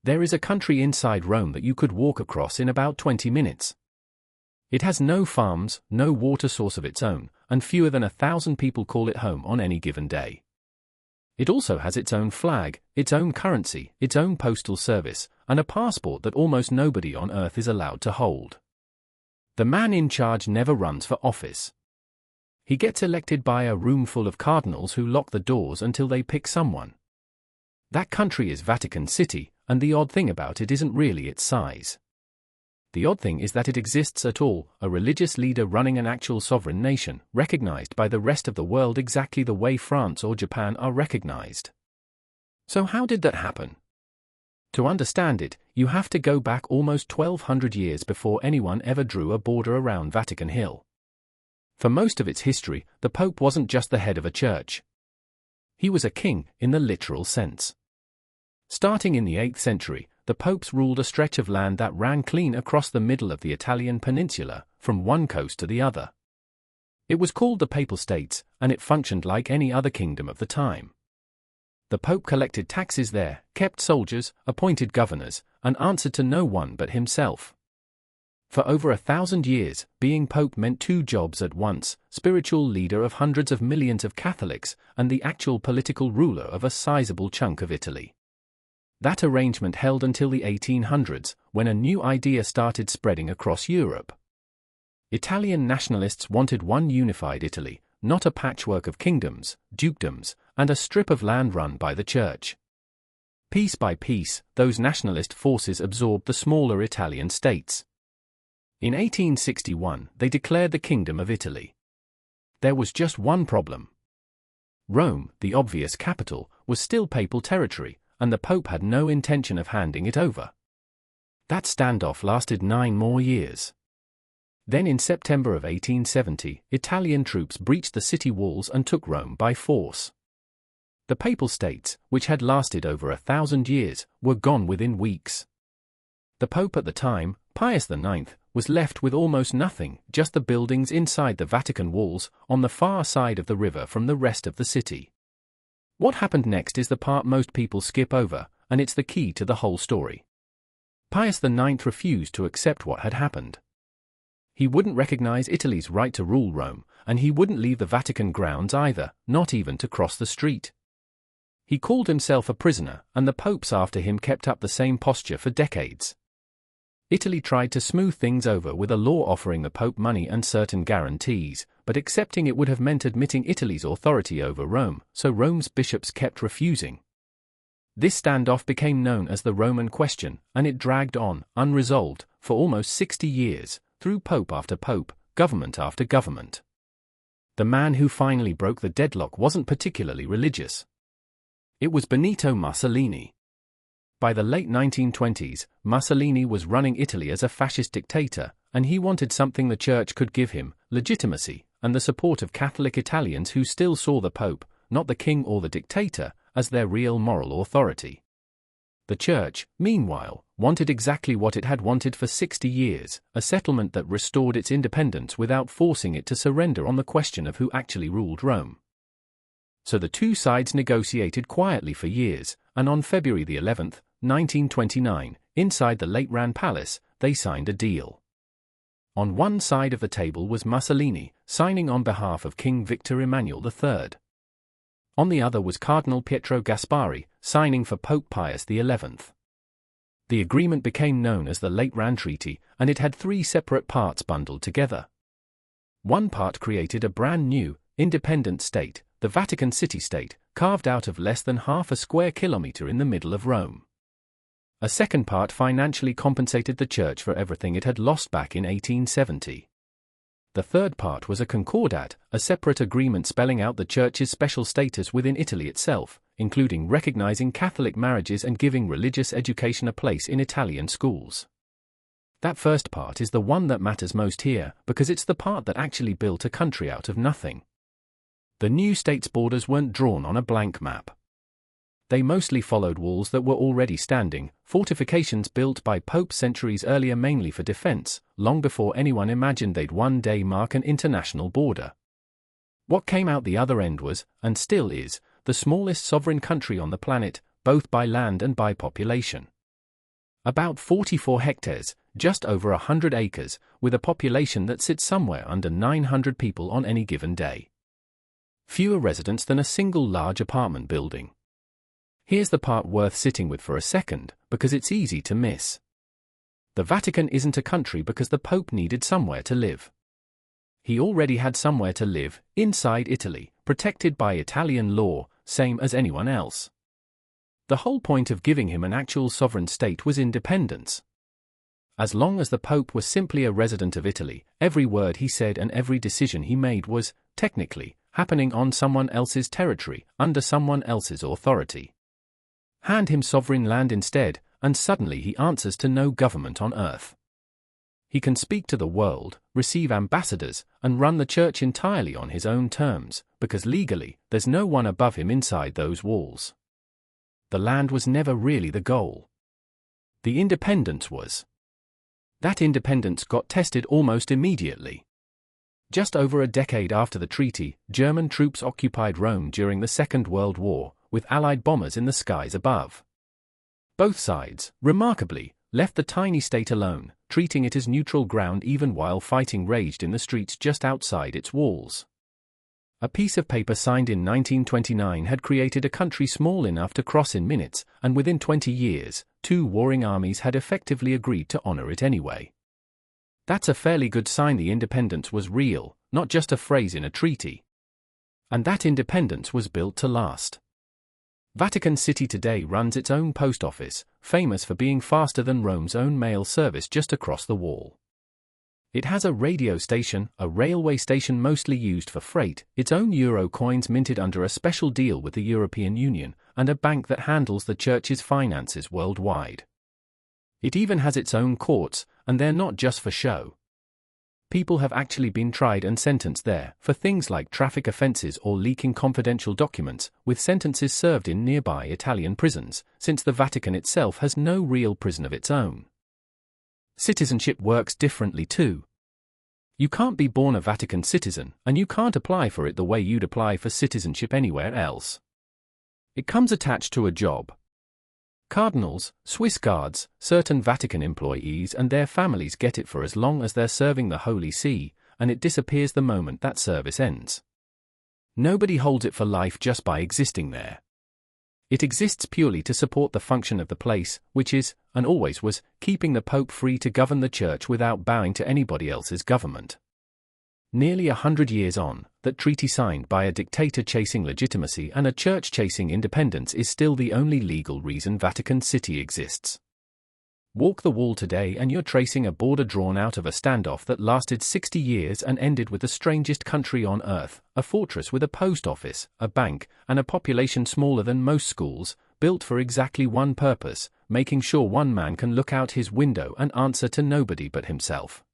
There is a country inside Rome that you could walk across in about 20 minutes. It has no farms, no water source of its own, and fewer than 1,000 people call it home on any given day. It also has its own flag, its own currency, its own postal service, and a passport that almost nobody on earth is allowed to hold. The man in charge never runs for office. He gets elected by a room full of cardinals who lock the doors until they pick someone. That country is Vatican City, and the odd thing about it isn't really its size. The odd thing is that it exists at all, a religious leader running an actual sovereign nation, recognized by the rest of the world exactly the way France or Japan are recognized. So how did that happen? To understand it, you have to go back almost 1,200 years before anyone ever drew a border around Vatican Hill. For most of its history, the Pope wasn't just the head of a church. He was a king, in the literal sense. Starting in the 8th century, the popes ruled a stretch of land that ran clean across the middle of the Italian peninsula, from one coast to the other. It was called the Papal States, and it functioned like any other kingdom of the time. The Pope collected taxes there, kept soldiers, appointed governors, and answered to no one but himself. For over 1,000 years, being Pope meant two jobs at once: spiritual leader of hundreds of millions of Catholics, and the actual political ruler of a sizable chunk of Italy. That arrangement held until the 1800s, when a new idea started spreading across Europe. Italian nationalists wanted one unified Italy, not a patchwork of kingdoms, dukedoms, and a strip of land run by the church. Piece by piece, those nationalist forces absorbed the smaller Italian states. In 1861, they declared the Kingdom of Italy. There was just one problem. Rome, the obvious capital, was still papal territory, and the Pope had no intention of handing it over. That standoff lasted 9 more years. Then in September of 1870, Italian troops breached the city walls and took Rome by force. The Papal States, which had lasted over 1,000 years, were gone within weeks. The Pope at the time, Pius IX, was left with almost nothing, just the buildings inside the Vatican walls, on the far side of the river from the rest of the city. What happened next is the part most people skip over, and it's the key to the whole story. Pius IX refused to accept what had happened. He wouldn't recognize Italy's right to rule Rome, and he wouldn't leave the Vatican grounds either, not even to cross the street. He called himself a prisoner, and the popes after him kept up the same posture for decades. Italy tried to smooth things over with a law offering the Pope money and certain guarantees, but accepting it would have meant admitting Italy's authority over Rome, so Rome's bishops kept refusing. This standoff became known as the Roman Question, and it dragged on, unresolved, for almost 60 years, through pope after pope, government after government. The man who finally broke the deadlock wasn't particularly religious. It was Benito Mussolini. By the late 1920s, Mussolini was running Italy as a fascist dictator, and he wanted something the church could give him: legitimacy, and the support of Catholic Italians who still saw the Pope, not the king or the dictator, as their real moral authority. The church, meanwhile, wanted exactly what it had wanted for 60 years, a settlement that restored its independence without forcing it to surrender on the question of who actually ruled Rome. So the two sides negotiated quietly for years, and on February 11, 1929, inside the Lateran Palace, they signed a deal. On one side of the table was Mussolini, signing on behalf of King Victor Emmanuel III. On the other was Cardinal Pietro Gasparri, signing for Pope Pius XI. The agreement became known as the Lateran Treaty, and it had 3 separate parts bundled together. One part created a brand new, independent state, the Vatican City state, carved out of less than half a square kilometer in the middle of Rome. A second part financially compensated the church for everything it had lost back in 1870. The third part was a concordat, a separate agreement spelling out the church's special status within Italy itself, including recognizing Catholic marriages and giving religious education a place in Italian schools. That first part is the one that matters most here, because it's the part that actually built a country out of nothing. The new state's borders weren't drawn on a blank map. They mostly followed walls that were already standing, fortifications built by popes centuries earlier mainly for defense, long before anyone imagined they'd one day mark an international border. What came out the other end was, and still is, the smallest sovereign country on the planet, both by land and by population. About 44 hectares, just over 100 acres, with a population that sits somewhere under 900 people on any given day. Fewer residents than a single large apartment building. Here's the part worth sitting with for a second, because it's easy to miss. The Vatican isn't a country because the Pope needed somewhere to live. He already had somewhere to live, inside Italy, protected by Italian law, same as anyone else. The whole point of giving him an actual sovereign state was independence. As long as the Pope was simply a resident of Italy, every word he said and every decision he made was, technically, happening on someone else's territory, under someone else's authority. Hand him sovereign land instead, and suddenly he answers to no government on earth. He can speak to the world, receive ambassadors, and run the church entirely on his own terms, because legally, there's no one above him inside those walls. The land was never really the goal. The independence was. That independence got tested almost immediately. Just over a decade after the treaty, German troops occupied Rome during the Second World War, with Allied bombers in the skies above. Both sides, remarkably, left the tiny state alone, treating it as neutral ground even while fighting raged in the streets just outside its walls. A piece of paper signed in 1929 had created a country small enough to cross in minutes, and within 20 years, two warring armies had effectively agreed to honor it anyway. That's a fairly good sign the independence was real, not just a phrase in a treaty. And that independence was built to last. Vatican City today runs its own post office, famous for being faster than Rome's own mail service just across the wall. It has a radio station, a railway station mostly used for freight, its own euro coins minted under a special deal with the European Union, and a bank that handles the church's finances worldwide. It even has its own courts, and they're not just for show. People have actually been tried and sentenced there for things like traffic offenses or leaking confidential documents, with sentences served in nearby Italian prisons, since the Vatican itself has no real prison of its own. Citizenship works differently too. You can't be born a Vatican citizen, and you can't apply for it the way you'd apply for citizenship anywhere else. It comes attached to a job. Cardinals, Swiss guards, certain Vatican employees and their families get it for as long as they're serving the Holy See, and it disappears the moment that service ends. Nobody holds it for life just by existing there. It exists purely to support the function of the place, which is, and always was, keeping the Pope free to govern the Church without bowing to anybody else's government. Nearly 100 years on, that treaty signed by a dictator chasing legitimacy and a church chasing independence is still the only legal reason Vatican City exists. Walk the wall today and you're tracing a border drawn out of a standoff that lasted 60 years and ended with the strangest country on earth, a fortress with a post office, a bank, and a population smaller than most schools, built for exactly one purpose, making sure one man can look out his window and answer to nobody but himself.